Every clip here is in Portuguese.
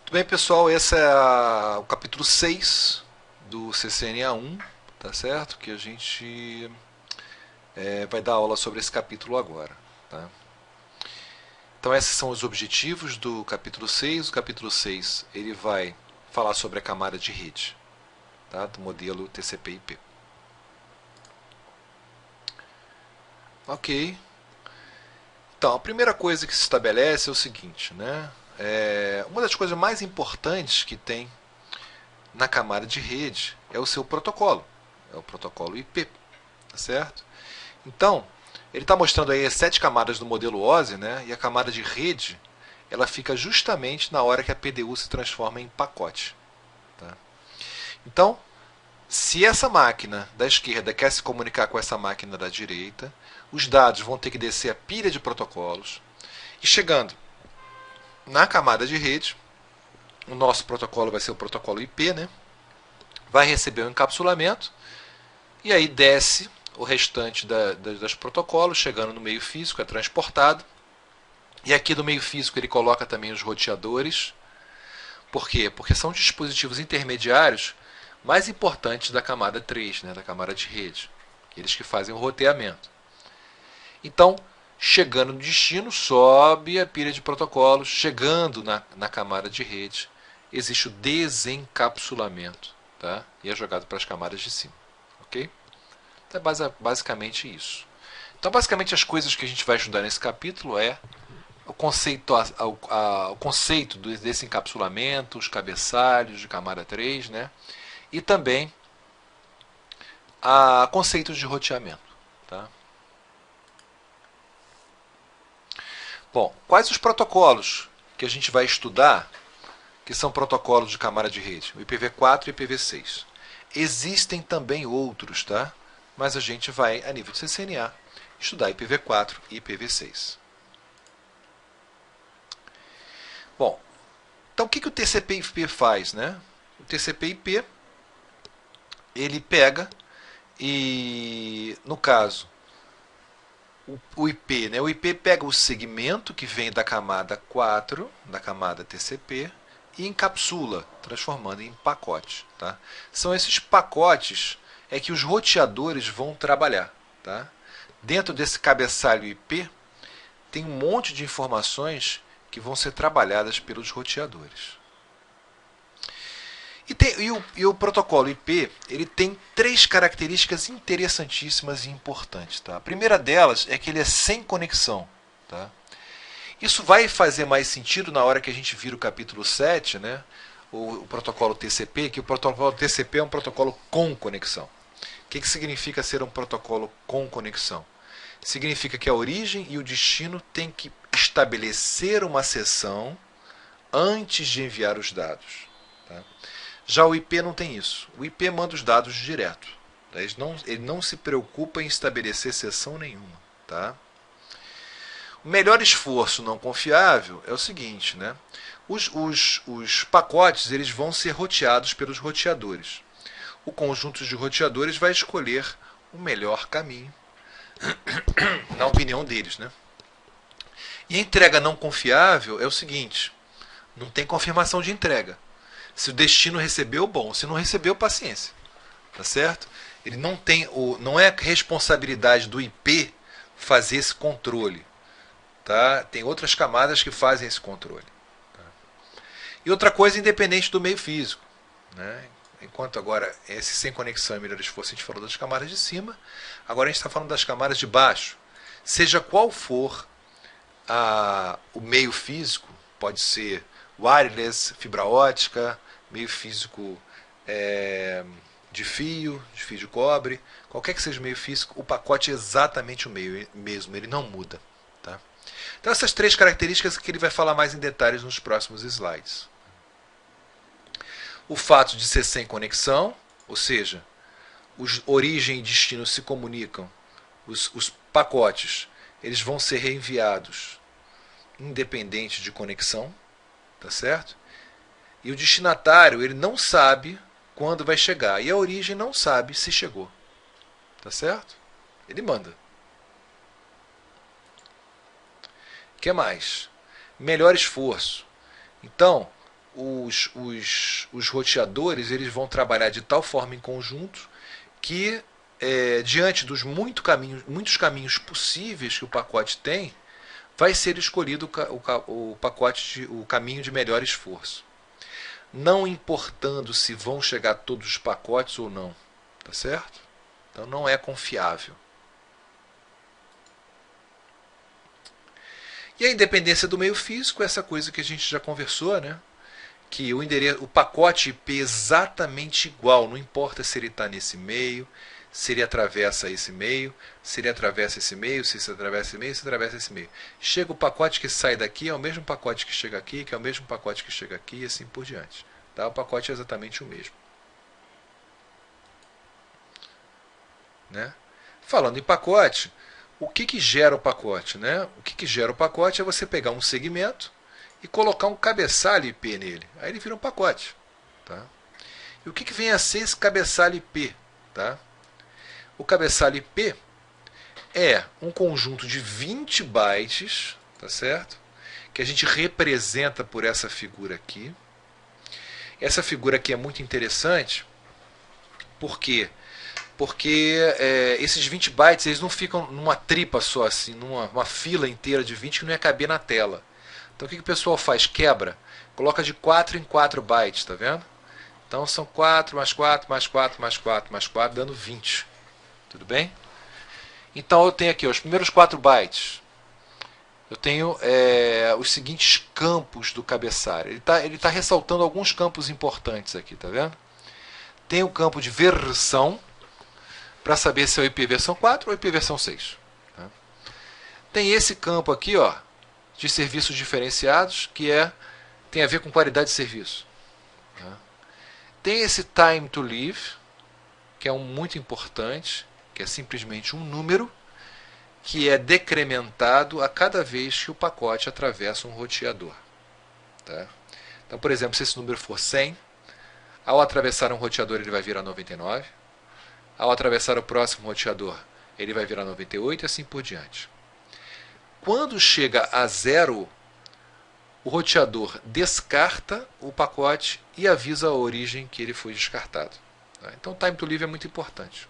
Tudo bem, pessoal? Esse é o capítulo 6 do CCNA1, tá certo? Que a gente vai dar aula sobre esse capítulo agora, tá? Então esses são os objetivos do capítulo 6. O capítulo 6 ele vai falar sobre a camada de rede, tá? Do modelo TCP/IP. Ok. Então, a primeira coisa que se estabelece é o seguinte, né? Uma das coisas mais importantes que tem na camada de rede é o seu protocolo. É o protocolo IP, tá certo? Então, ele está mostrando aí as 7 camadas do modelo OSI, né? E a camada de rede, ela fica justamente na hora que a PDU se transforma em pacote. Tá? Então, se essa máquina da esquerda quer se comunicar com essa máquina da direita, os dados vão ter que descer a pilha de protocolos. E chegando na camada de rede, o nosso protocolo vai ser o protocolo IP, né? Vai receber um encapsulamento e aí desce o restante dos protocolos, chegando no meio físico, é transportado. E aqui do meio físico ele coloca também os roteadores. Por quê? Porque são dispositivos intermediários mais importantes da camada 3, né, da camada de rede. Eles que fazem o roteamento. Então, chegando no destino, sobe a pilha de protocolos. Chegando na camada de rede, existe o desencapsulamento. Tá? E é jogado para as camadas de cima. Ok? Então é basicamente isso. Então, basicamente, as coisas que a gente vai estudar nesse capítulo é o conceito desse encapsulamento, os cabeçalhos de camada 3, né? E também conceitos de roteamento. Tá? Bom, quais os protocolos que a gente vai estudar que são protocolos de camada de rede? O IPv4 e o IPv6. Existem também outros, tá? Mas a gente vai, a nível de CCNA, estudar IPv4 e IPv6. Bom, então o que o TCP/IP faz, né? O TCP/IP ele pega e, no caso, o IP, né? O IP pega o segmento que vem da camada 4, da camada TCP, e encapsula, transformando em pacote. Tá? São esses pacotes é que os roteadores vão trabalhar. Tá? Dentro desse cabeçalho IP, tem um monte de informações que vão ser trabalhadas pelos roteadores. E o protocolo IP ele tem 3 características interessantíssimas e importantes. Tá? A primeira delas é que ele é sem conexão. Tá? Isso vai fazer mais sentido na hora que a gente vira o capítulo 7, né? o protocolo TCP, que o protocolo TCP é um protocolo com conexão. O que significa ser um protocolo com conexão? Significa que a origem e o destino têm que estabelecer uma sessão antes de enviar os dados. Tá? Já o IP não tem isso. O IP manda os dados direto. Tá? Ele não se preocupa em estabelecer sessão nenhuma. Tá? O melhor esforço não confiável é o seguinte, né? Os pacotes eles vão ser roteados pelos roteadores. O conjunto de roteadores vai escolher o melhor caminho, na opinião deles, né? E a entrega não confiável é o seguinte: não tem confirmação de entrega. Se o destino recebeu, bom. Se não recebeu, paciência. Tá certo? Ele não é responsabilidade do IP fazer esse controle. Tá? Tem outras camadas que fazem esse controle. Tá? E outra coisa, independente do meio físico. Né? Enquanto agora esse sem conexão e melhor esforço a gente falou das camadas de cima, agora a gente está falando das camadas de baixo. Seja qual for o meio físico, pode ser wireless, fibra ótica, meio físico de fio de cobre, qualquer que seja o meio físico, o pacote é exatamente o mesmo, ele não muda. Tá? Então essas 3 características que ele vai falar mais em detalhes nos próximos slides. O fato de ser sem conexão, ou seja, origem e destino se comunicam, os pacotes eles vão ser reenviados independente de conexão, tá certo? E o destinatário ele não sabe quando vai chegar e a origem não sabe se chegou, tá certo? Ele manda. O que mais? Melhor esforço. Então, os roteadores eles vão trabalhar de tal forma em conjunto que, diante dos muitos caminhos possíveis que o pacote tem, vai ser escolhido o caminho de melhor esforço. Não importando se vão chegar todos os pacotes ou não. Tá certo? Então não é confiável. E a independência do meio físico, essa coisa que a gente já conversou, né? Que o pacote IP é exatamente igual, não importa se ele está nesse meio, se ele atravessa esse meio, se ele atravessa esse meio, se atravessa esse meio, se atravessa esse meio. Chega o pacote que sai daqui, é o mesmo pacote que chega aqui, que é o mesmo pacote que chega aqui, e assim por diante. Tá? O pacote é exatamente o mesmo. Né? Falando em pacote, o que gera o pacote? Né? O que gera o pacote é você pegar um segmento e colocar um cabeçalho IP nele. Aí ele vira um pacote. Tá? E o que vem a ser esse cabeçalho IP? Tá? O cabeçalho IP é um conjunto de 20 bytes, tá certo? Que a gente representa por essa figura aqui. Essa figura aqui é muito interessante. Por quê? Porque esses 20 bytes eles não ficam numa tripa só, assim, numa fila inteira de 20 que não ia caber na tela. Então o que o pessoal faz? Quebra. Coloca de 4 em 4 bytes, tá vendo? Então são 4 mais 4 mais 4 mais 4 mais 4, dando 20. Tudo bem? Então eu tenho aqui os primeiros 4 bytes. Eu tenho os seguintes campos do cabeçalho. Ele tá ressaltando alguns campos importantes aqui, tá vendo? Tem o campo de versão, para saber se é o IP versão 4 ou IP versão 6. Tá? Tem esse campo aqui, ó, de serviços diferenciados, que tem a ver com qualidade de serviço. Tá? Tem esse time to live, que é muito importante, que é simplesmente um número que é decrementado a cada vez que o pacote atravessa um roteador. Tá? Então, por exemplo, se esse número for 100, ao atravessar um roteador ele vai virar 99, ao atravessar o próximo roteador ele vai virar 98 e assim por diante. Quando chega a 0, o roteador descarta o pacote e avisa a origem que ele foi descartado. Tá? Então, o time to live é muito importante.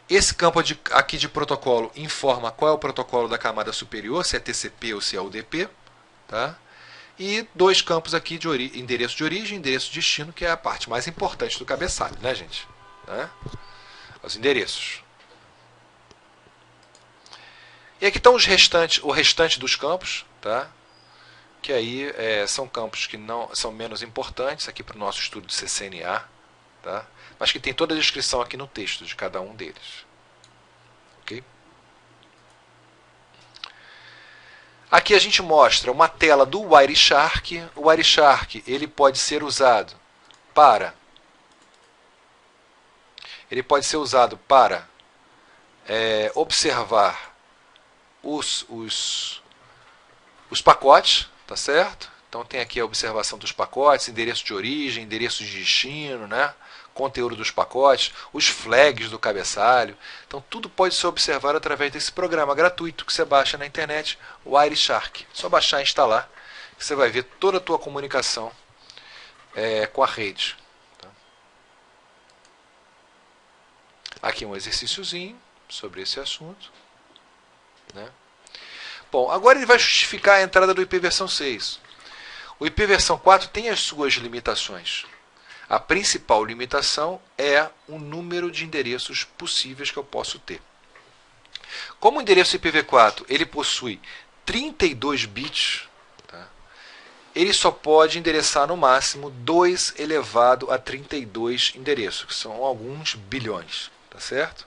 Esse campo aqui de protocolo informa qual é o protocolo da camada superior, se é TCP ou se é UDP. Tá? E 2 campos aqui de endereço de origem e endereço de destino, que é a parte mais importante do cabeçalho, né, gente? Tá? Os endereços. E aqui estão o restante dos campos, tá? Que aí são campos que não são menos importantes aqui para o nosso estudo de CCNA. Tá? Mas que tem toda a descrição aqui no texto de cada um deles. Ok? Aqui a gente mostra uma tela do Wireshark. O Wireshark ele pode ser usado para observar os pacotes, tá certo? Então tem aqui a observação dos pacotes, endereço de origem, endereço de destino, né? Conteúdo dos pacotes, os flags do cabeçalho. Então tudo pode ser observado através desse programa gratuito que você baixa na internet, o Wireshark. Só baixar e instalar, que você vai ver toda a tua comunicação com a rede. Tá? Aqui um exercíciozinho sobre esse assunto. Né? Bom, agora ele vai justificar a entrada do IP versão 6. O IP versão 4 tem as suas limitações. A principal limitação é o número de endereços possíveis que eu posso ter. Como o endereço IPv4 ele possui 32 bits, tá? Ele só pode endereçar no máximo 2 elevado a 32 endereços, que são alguns bilhões. Tá certo?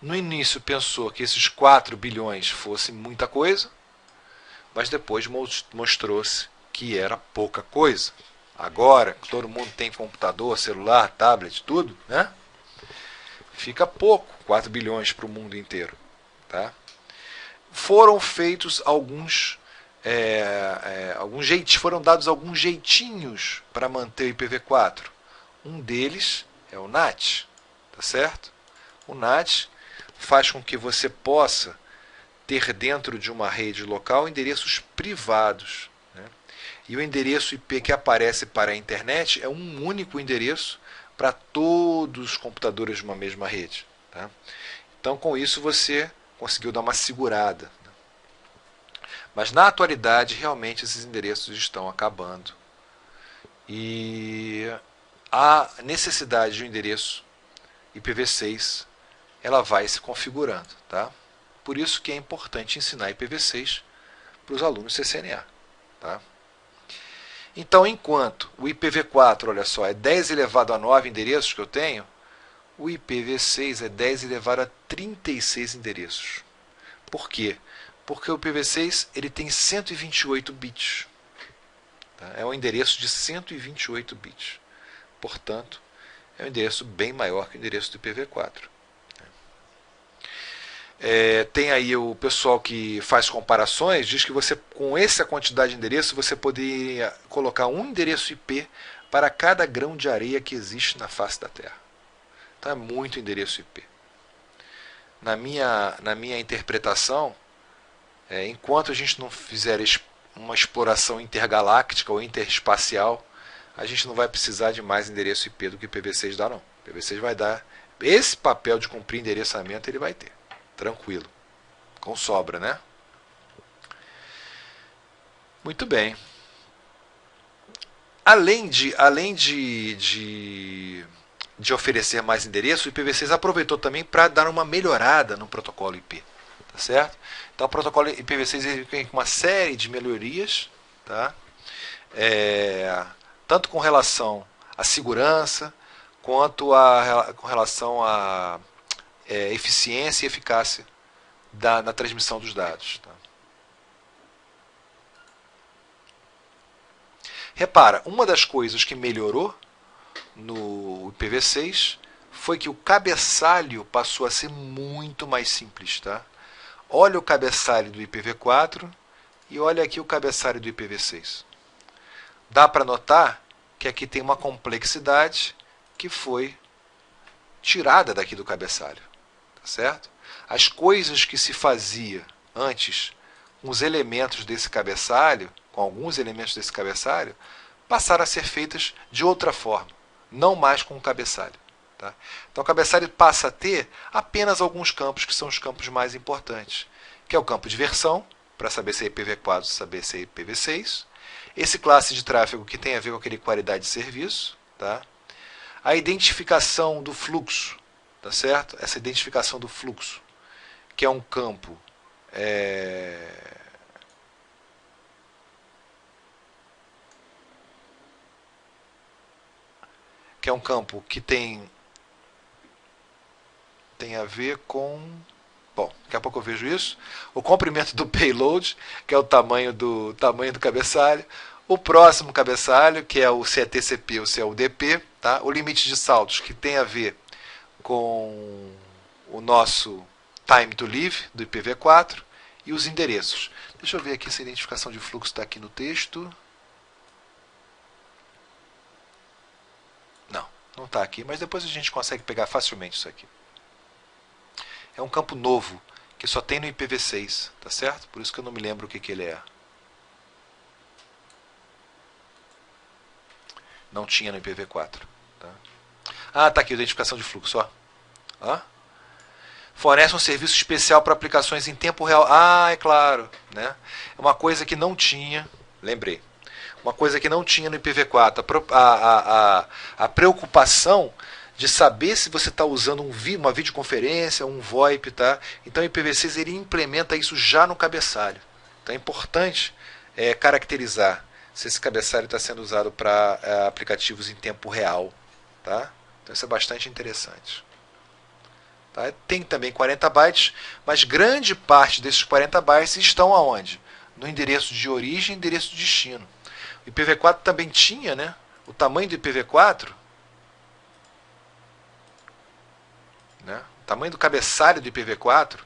No início pensou que esses 4 bilhões fosse muita coisa, mas depois mostrou-se que era pouca coisa. Agora, que todo mundo tem computador, celular, tablet, tudo, né? Fica pouco, 4 bilhões para o mundo inteiro. Tá? Foram feitos foram dados alguns jeitinhos para manter o IPv4. Um deles é o NAT. Tá certo? O NAT faz com que você possa ter dentro de uma rede local endereços privados. Né? E o endereço IP que aparece para a internet é um único endereço para todos os computadores de uma mesma rede. Tá? Então, com isso, você conseguiu dar uma segurada. Mas, na atualidade, realmente esses endereços estão acabando. E a necessidade de um endereço IPv6 ela vai se configurando. Tá? Por isso que é importante ensinar IPv6 para os alunos CCNA. Tá? Então, enquanto o IPv4, olha só, é 10 elevado a 9 endereços que eu tenho, o IPv6 é 10 elevado a 36 endereços. Por quê? Porque o IPv6 ele tem 128 bits. Tá? É um endereço de 128 bits. Portanto, é um endereço bem maior que o endereço do IPv4. Tem aí o pessoal que faz comparações, diz que você, com essa quantidade de endereço, você poderia colocar um endereço IP para cada grão de areia que existe na face da Terra. Então é muito endereço IP. Na minha interpretação, enquanto a gente não fizer uma exploração intergaláctica ou interespacial, a gente não vai precisar de mais endereço IP do que o IPv6 dá, não. O IPv6 vai dar esse papel de cumprir endereçamento, ele vai ter. Tranquilo. Com sobra, né? Muito bem. Além de oferecer mais endereços, o IPv6 aproveitou também para dar uma melhorada no protocolo IP. Tá certo? Então o protocolo IPv6 vem com uma série de melhorias, tá? Tanto com relação à segurança, quanto com relação à eficiência e eficácia na transmissão dos dados. Tá? Repara, uma das coisas que melhorou no IPv6 foi que o cabeçalho passou a ser muito mais simples. Tá? Olha o cabeçalho do IPv4 e olha aqui o cabeçalho do IPv6. Dá para notar que aqui tem uma complexidade que foi tirada daqui do cabeçalho. Certo? As coisas que se fazia antes com os elementos desse cabeçalho, com alguns elementos desse cabeçalho, passaram a ser feitas de outra forma, não mais com o cabeçalho. Tá? Então o cabeçalho passa a ter apenas alguns campos que são os campos mais importantes, que é o campo de versão, para saber se é IPv4, saber se é IPv6, esse classe de tráfego que tem a ver com aquele qualidade de serviço, tá? A identificação do fluxo, tá certo? Essa identificação do fluxo, que é um campo que tem a ver com... Bom, daqui a pouco eu vejo isso. O comprimento do payload, que é o tamanho do cabeçalho. O próximo cabeçalho, que é o CTCP ou CLDP. Tá? O limite de saltos, que tem a ver com o nosso time to live do IPv4 e os endereços. Deixa eu ver aqui se a identificação de fluxo está aqui no texto. Não está aqui, mas depois a gente consegue pegar facilmente isso aqui. É um campo novo, que só tem no IPv6, tá certo? Por isso que eu não me lembro o que ele é. Não tinha no IPv4. Tá? Ah, tá aqui, identificação de fluxo, ó. Fornece um serviço especial para aplicações em tempo real. Ah, é claro. Né? É uma coisa que não tinha, lembrei, uma coisa que não tinha no IPv4. A preocupação de saber se você está usando uma videoconferência, um VoIP. Tá? Então o IPv6 ele implementa isso já no cabeçalho. Então é importante caracterizar se esse cabeçalho está sendo usado para aplicativos em tempo real. Tá? Então isso é bastante interessante. Tá? Tem também 40 bytes, mas grande parte desses 40 bytes estão aonde? No endereço de origem e endereço de destino. O IPv4 também tinha, né? O tamanho do IPv4, né? O tamanho do cabeçalho do IPv4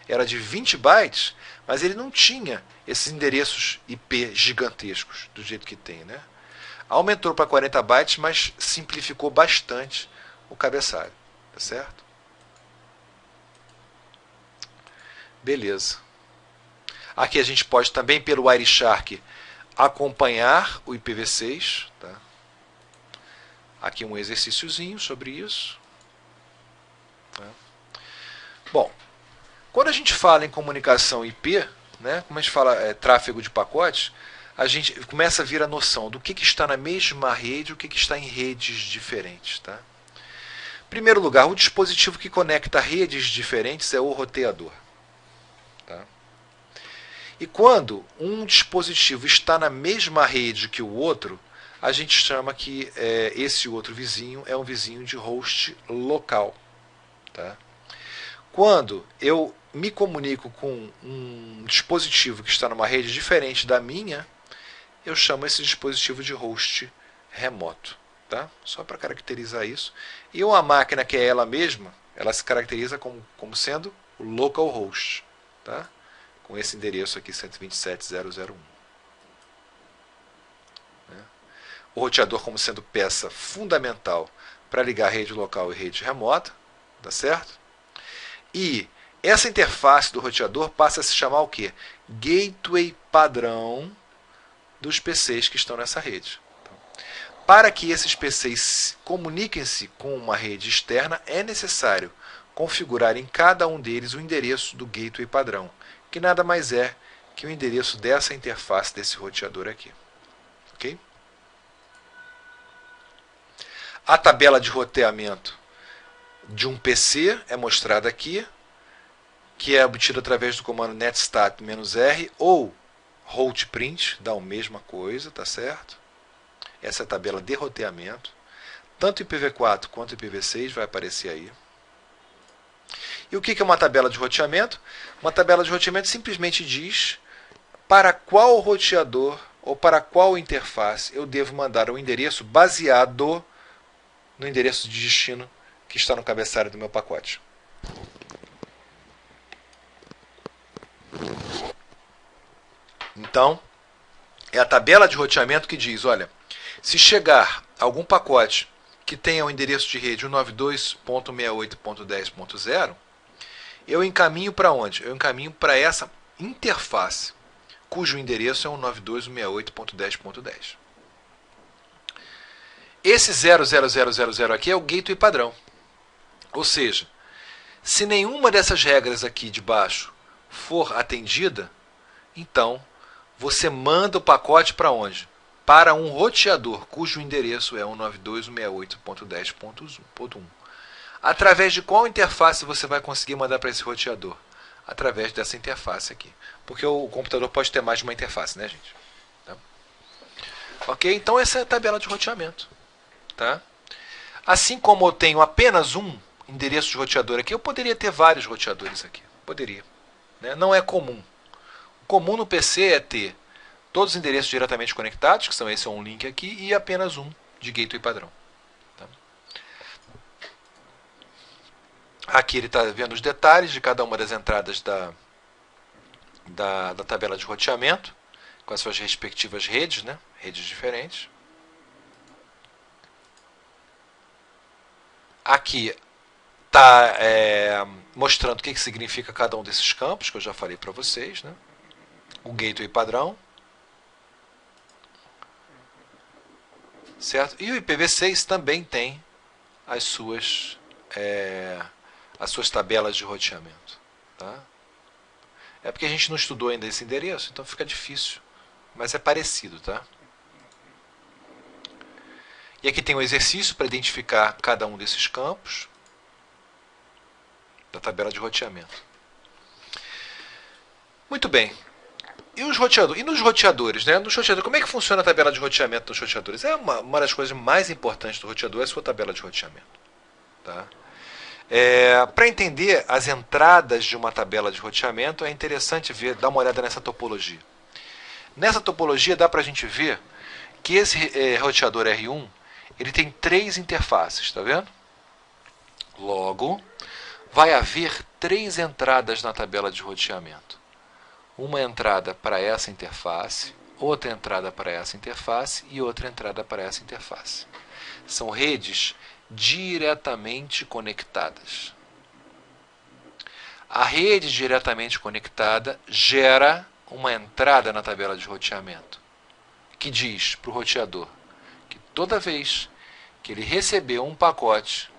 era de 20 bytes, mas ele não tinha esses endereços IP gigantescos do jeito que tem. Né? Aumentou para 40 bytes, mas simplificou bastante o cabeçalho. Tá certo? Beleza. Aqui a gente pode também, pelo Wireshark, acompanhar o IPv6. Tá? Aqui um exercíciozinho sobre isso. Tá? Bom, quando a gente fala em comunicação IP, né, como a gente fala tráfego de pacotes, a gente começa a vir a noção do que está na mesma rede e o que está em redes diferentes. Tá? Em primeiro lugar, o dispositivo que conecta redes diferentes é o roteador. Tá? E quando um dispositivo está na mesma rede que o outro, a gente chama que esse outro vizinho é um vizinho de host local. Tá? Quando eu me comunico com um dispositivo que está numa rede diferente da minha, eu chamo esse dispositivo de host remoto. Tá? Só para caracterizar isso. E uma máquina que é ela mesma, ela se caracteriza como sendo o localhost. Tá? Com esse endereço aqui, 127.0.0.1. O roteador como sendo peça fundamental para ligar rede local e rede remota. Tá certo? E essa interface do roteador passa a se chamar o quê? Gateway padrão dos PCs que estão nessa rede. Então, para que esses PCs comuniquem-se com uma rede externa, é necessário configurar em cada um deles o endereço do gateway padrão, que nada mais é que o endereço dessa interface desse roteador aqui. Ok? A tabela de roteamento de um PC é mostrada aqui, que é obtida através do comando netstat-r ou routprint, dá a mesma coisa, tá certo? Essa é a tabela de roteamento. Tanto IPv4 quanto IPv6 vai aparecer aí. E o que é uma tabela de roteamento? Uma tabela de roteamento simplesmente diz para qual roteador ou para qual interface eu devo mandar um endereço baseado no endereço de destino que está no cabeçalho do meu pacote. Então, é a tabela de roteamento que diz, olha, se chegar algum pacote que tenha o endereço de rede 192.168.10.0, eu encaminho para onde? Eu encaminho para essa interface, cujo endereço é 192.168.10.10. Esse 00000 aqui é o gateway padrão. Ou seja, se nenhuma dessas regras aqui de baixo for atendida, então você manda o pacote para onde? Para um roteador cujo endereço é 192.168.10.1. Através de qual interface você vai conseguir mandar para esse roteador? Através dessa interface aqui. Porque o computador pode ter mais de uma interface, né, gente? Tá? Ok? Então essa é a tabela de roteamento. Tá? Assim como eu tenho apenas um endereço de roteador aqui, eu poderia ter vários roteadores aqui. Poderia. Né? Não é comum. O comum no PC é ter todos os endereços diretamente conectados, que são esse é um link aqui, e apenas um de gateway padrão. Tá? Aqui ele está vendo os detalhes de cada uma das entradas da tabela de roteamento, com as suas respectivas redes, né? Redes diferentes. Aqui está mostrando o que significa cada um desses campos, que eu já falei para vocês. Né? O gateway padrão. Certo? E o IPv6 também tem as suas tabelas de roteamento. Tá? É porque a gente não estudou ainda esse endereço, então fica difícil. Mas é parecido. Tá? E aqui tem um exercício para identificar cada um desses campos da tabela de roteamento. Muito bem. E os roteadores? E nos roteadores, né? Nos roteadores, como é que funciona a tabela de roteamento dos roteadores? É uma das coisas mais importantes do roteador é a sua tabela de roteamento. Tá? Para entender as entradas de uma tabela de roteamento, é interessante dar uma olhada nessa topologia. Nessa topologia dá para a gente ver que esse roteador R1 ele tem 3 interfaces, tá vendo? Logo, vai haver 3 entradas na tabela de roteamento. Uma entrada para essa interface, outra entrada para essa interface e outra entrada para essa interface. São redes diretamente conectadas. A rede diretamente conectada gera uma entrada na tabela de roteamento. que diz para o roteador que toda vez que ele receber um pacote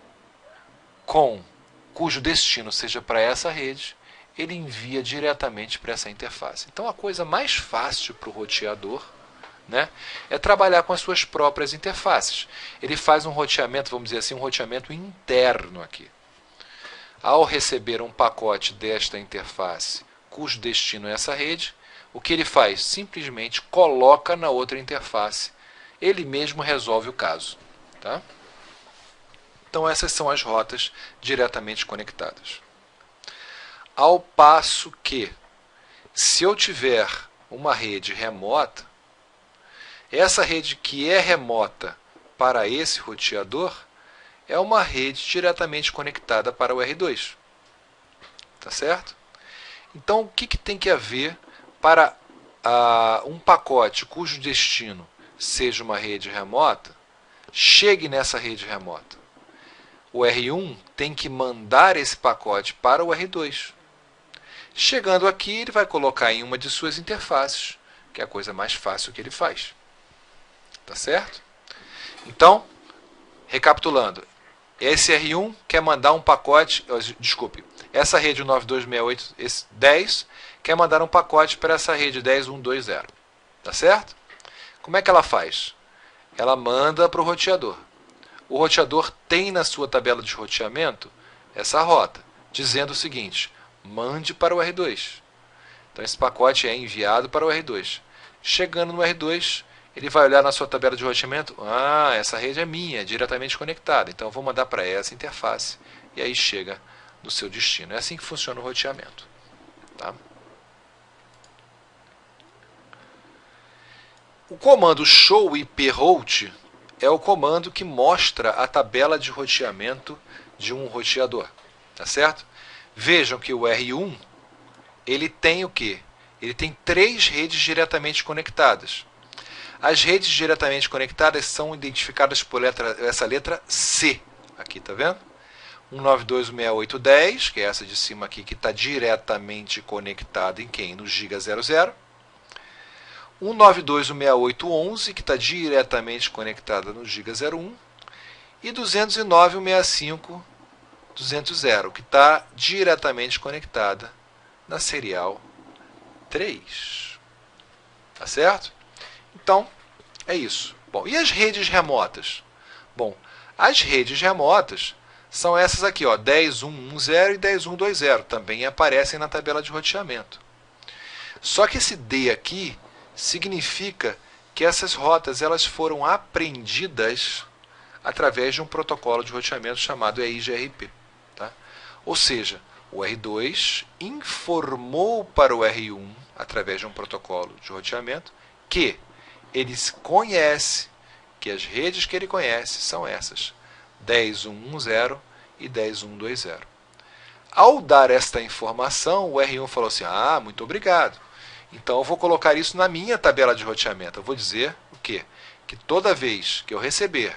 cujo destino seja para essa rede, ele envia diretamente para essa interface. Então a coisa mais fácil para o roteador, né, é trabalhar com as suas próprias interfaces. Ele faz um roteamento, vamos dizer assim, um roteamento interno aqui. Ao receber um pacote desta interface cujo destino é essa rede, o que ele faz? Simplesmente coloca na outra interface. Ele mesmo resolve o caso. Tá? Então essas são as rotas diretamente conectadas. Ao passo que, se eu tiver uma rede remota, essa rede que é remota para esse roteador é uma rede diretamente conectada para o R2. Tá certo? Então, o que tem que haver para um pacote cujo destino seja uma rede remota, chegue nessa rede remota? O R1 tem que mandar esse pacote para o R2. Chegando aqui, ele vai colocar em uma de suas interfaces, que é a coisa mais fácil que ele faz. Tá certo? Então, recapitulando, esse R1 quer mandar um pacote, desculpe, essa rede 9268.10 quer mandar um pacote para essa rede 10120. Tá certo? Como é que ela faz? Ela manda para o roteador. O roteador tem na sua tabela de roteamento essa rota, dizendo o seguinte: mande para o R2. Então esse pacote é enviado para o R2. Chegando no R2, ele vai olhar na sua tabela de roteamento, essa rede é minha, é diretamente conectada, então eu vou mandar para essa interface, e aí chega no seu destino. É assim que funciona o roteamento. Tá? O comando show IP route é o comando que mostra a tabela de roteamento de um roteador. Tá certo? Vejam que o R1 ele tem o quê? Ele tem 3 redes diretamente conectadas. As redes diretamente conectadas são identificadas por essa letra C. Aqui, tá vendo? 192.168.10, que é essa de cima aqui, que está diretamente conectada em quem? No Giga 00. 192.168.11, que está diretamente conectada no Giga 01. E 209.165.200, que está diretamente conectada na serial 3. Tá certo? Então, é isso. Bom, e as redes remotas? Bom, as redes remotas são essas aqui, ó, 10.1.1.0 e 10.1.2.0. Também aparecem na tabela de roteamento. Só que esse D aqui significa que essas rotas elas foram aprendidas através de um protocolo de roteamento chamado EIGRP. Tá? Ou seja, o R2 informou para o R1, através de um protocolo de roteamento, que ele conhece, que as redes que ele conhece são essas, 10.1.1.0 e 10.1.2.0. Ao dar esta informação, o R1 falou assim, muito obrigado. Então eu vou colocar isso na minha tabela de roteamento. Eu vou dizer o quê? Que toda vez que eu receber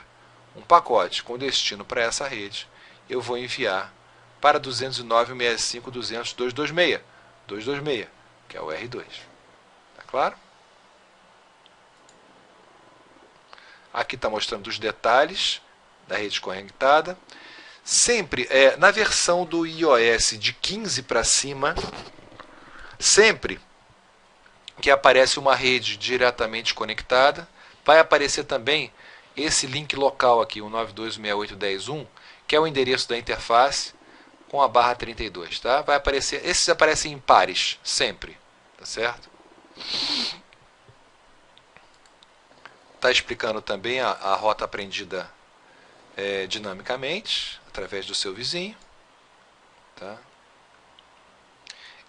um pacote com destino para essa rede, eu vou enviar para 209.165.200.226, que é o R2. Tá claro? Aqui está mostrando os detalhes da rede conectada. Sempre, na versão do iOS de 15 para cima, sempre que aparece uma rede diretamente conectada, vai aparecer também esse link local aqui, o 92.168.10.1, que é o endereço da interface com a barra 32. Tá? Vai aparecer, esses aparecem em pares, sempre. Tá certo? Está explicando também a rota aprendida dinamicamente, através do seu vizinho. Tá?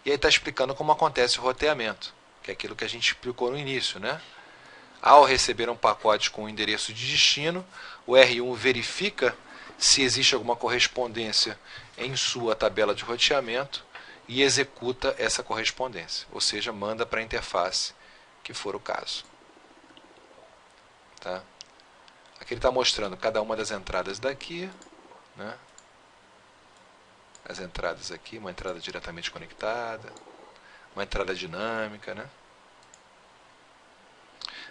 E aí está explicando como acontece o roteamento, que é aquilo que a gente explicou no início. Né? Ao receber um pacote com o endereço de destino, o R1 verifica se existe alguma correspondência em sua tabela de roteamento e executa essa correspondência, ou seja, manda para a interface que for o caso. Tá? Aqui ele está mostrando cada uma das entradas daqui, né? As entradas aqui, uma entrada diretamente conectada, uma entrada dinâmica, né?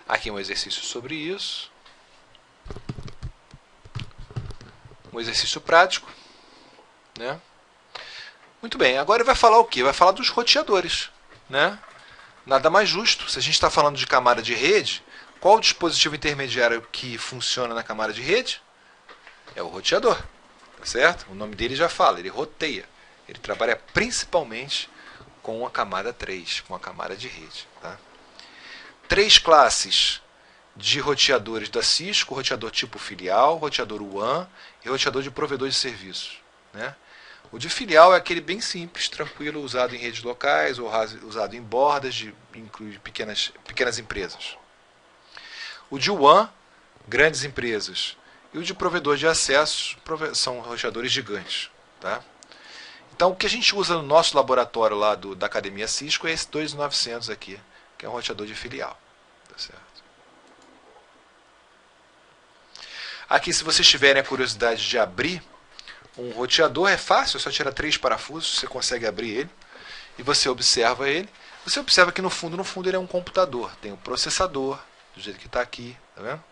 Aqui um exercício sobre isso. Um exercício prático, né? Muito bem, agora ele vai falar o quê? Vai falar dos roteadores, né? Nada mais justo, se a gente está falando de camada de rede, qual o dispositivo intermediário que funciona na camada de rede? É o roteador, tá certo? O nome dele já fala, ele roteia. Ele trabalha principalmente com a camada 3, com a camada de rede. Tá? 3 classes de roteadores da Cisco: roteador tipo filial, roteador WAN e roteador de provedor de serviços. Né? O de filial é aquele bem simples, tranquilo, usado em redes locais ou usado em bordas de pequenas empresas. O de WAN, grandes empresas. E o de provedor de acesso são roteadores gigantes. Tá? Então, o que a gente usa no nosso laboratório lá da Academia Cisco é esse 2900 aqui, que é um roteador de filial. Tá certo? Aqui, se vocês tiverem a curiosidade de abrir um roteador, é fácil, é só tirar 3 parafusos, você consegue abrir ele, e você observa ele. Você observa que no fundo ele é um computador. Tem o processador, do jeito que está aqui, tá vendo?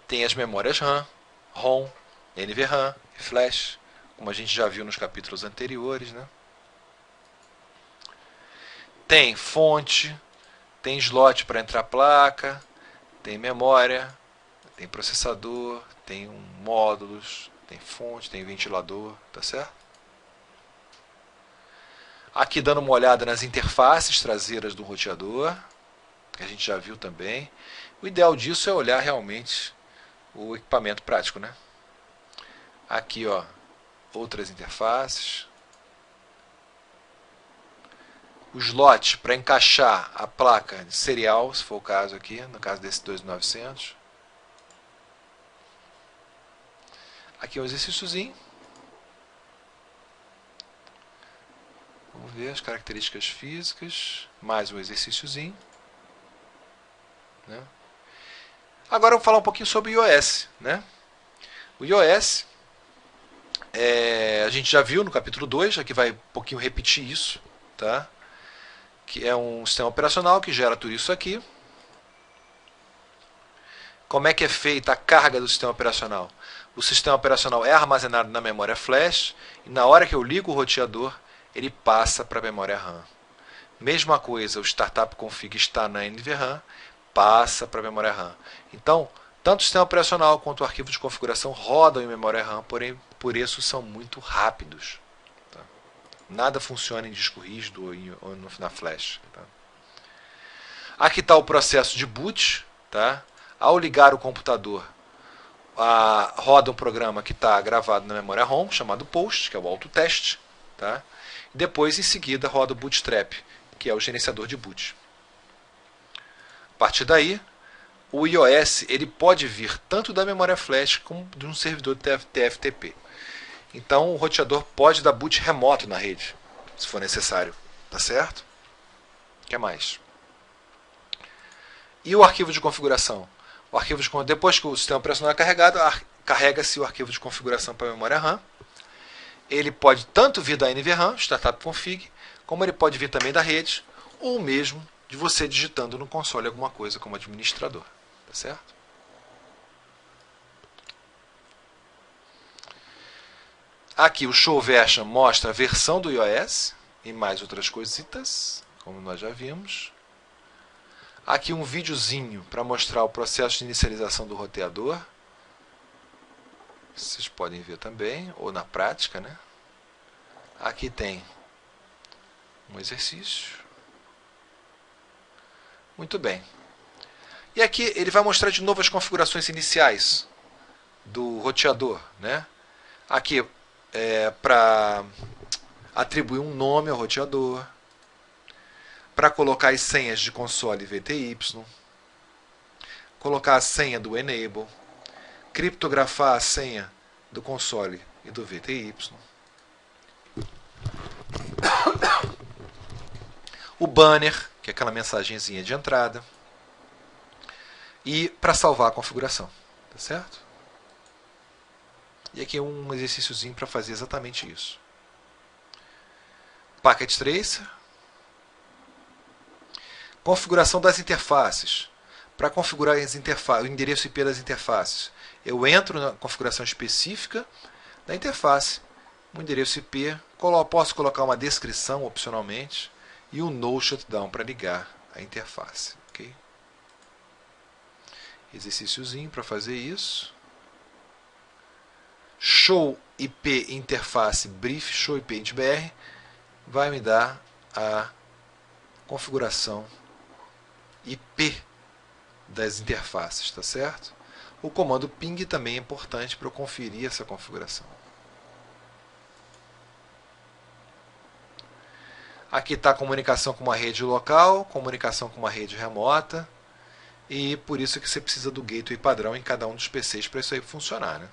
Tem as memórias RAM, ROM, NVRAM e Flash, como a gente já viu nos capítulos anteriores, né? Tem fonte, tem slot para entrar placa, tem memória, tem processador, tem módulos, tem fonte, tem ventilador, tá certo? Aqui dando uma olhada nas interfaces traseiras do roteador, que a gente já viu também. O ideal disso é olhar realmente o equipamento prático, né? Aqui, ó, outras interfaces. O slot para encaixar a placa de serial, se for o caso aqui, no caso desse 2900. Aqui é um exercíciozinho. Vamos ver as características físicas. Mais um exercíciozinho. Né? Agora vamos falar um pouquinho sobre o iOS. Né? O iOS, a gente já viu no capítulo 2, aqui vai um pouquinho repetir isso. Tá? Que é um sistema operacional que gera tudo isso aqui. Como é que é feita a carga do sistema operacional? O sistema operacional é armazenado na memória flash e na hora que eu ligo o roteador, ele passa para a memória RAM. Mesma coisa, o startup config está na NVRAM, passa para a memória RAM. Então, tanto o sistema operacional quanto o arquivo de configuração rodam em memória RAM, porém, por isso são muito rápidos. Tá? Nada funciona em disco rígido ou na flash. Tá? Aqui está o processo de boot. Tá? Ao ligar o computador, roda um programa que está gravado na memória ROM, chamado POST, que é o autoteste. Tá? Depois, em seguida, roda o Bootstrap, que é o gerenciador de boot. A partir daí, o iOS ele pode vir tanto da memória flash como de um servidor TFTP. Então, o roteador pode dar boot remoto na rede, se for necessário. Tá certo? O que mais? E o arquivo de configuração? Depois que o sistema operacional é carregado, carrega-se o arquivo de configuração para a memória RAM. Ele pode tanto vir da NVRAM, Startup Config, como ele pode vir também da rede, ou mesmo de você digitando no console alguma coisa como administrador. Tá certo? Aqui o Show Version mostra a versão do iOS e mais outras coisitas, como nós já vimos. Aqui um videozinho para mostrar o processo de inicialização do roteador. Vocês podem ver também, ou na prática, né? Aqui tem um exercício. Muito bem. E aqui ele vai mostrar de novo as configurações iniciais do roteador, né? Aqui é para atribuir um nome ao roteador, para colocar as senhas de console VTY, colocar a senha do Enable, criptografar a senha do console e do VTY, o banner, que é aquela mensagenzinha de entrada, e para salvar a configuração, tá certo? E aqui é um exercíciozinho para fazer exatamente isso. Packet Tracer. Configuração das interfaces. Para configurar o endereço IP das interfaces, eu entro na configuração específica da interface, o endereço IP, posso colocar uma descrição opcionalmente e o no shutdown para ligar a interface. Okay? Exercíciozinho para fazer isso. Show IP interface brief, show IP int.br, vai me dar a configuração IP das interfaces, tá certo? O comando ping também é importante para eu conferir essa configuração. Aqui está a comunicação com uma rede local, comunicação com uma rede remota, e por isso que você precisa do gateway padrão em cada um dos PCs para isso aí funcionar, né?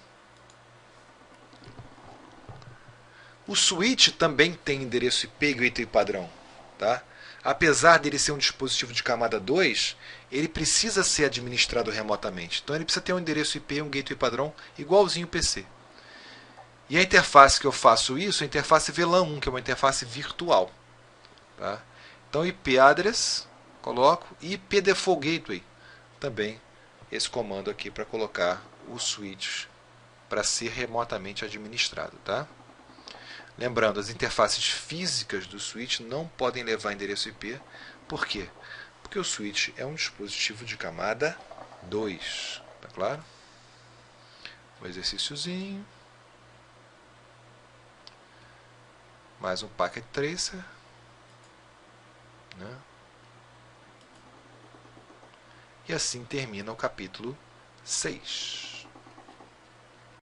O switch também tem endereço IP gateway padrão, tá? Apesar dele ser um dispositivo de camada 2, ele precisa ser administrado remotamente. Então ele precisa ter um endereço IP, um gateway padrão igualzinho o PC. E a interface que eu faço isso é a interface VLAN 1, que é uma interface virtual. Tá? Então IP address, coloco, e IP default gateway, também esse comando aqui para colocar o switch para ser remotamente administrado. Tá? Lembrando, as interfaces físicas do switch não podem levar endereço IP. Por quê? Porque o switch é um dispositivo de camada 2. Tá claro? Um exercíciozinho. Mais um packet tracer. Né? E assim termina o capítulo 6.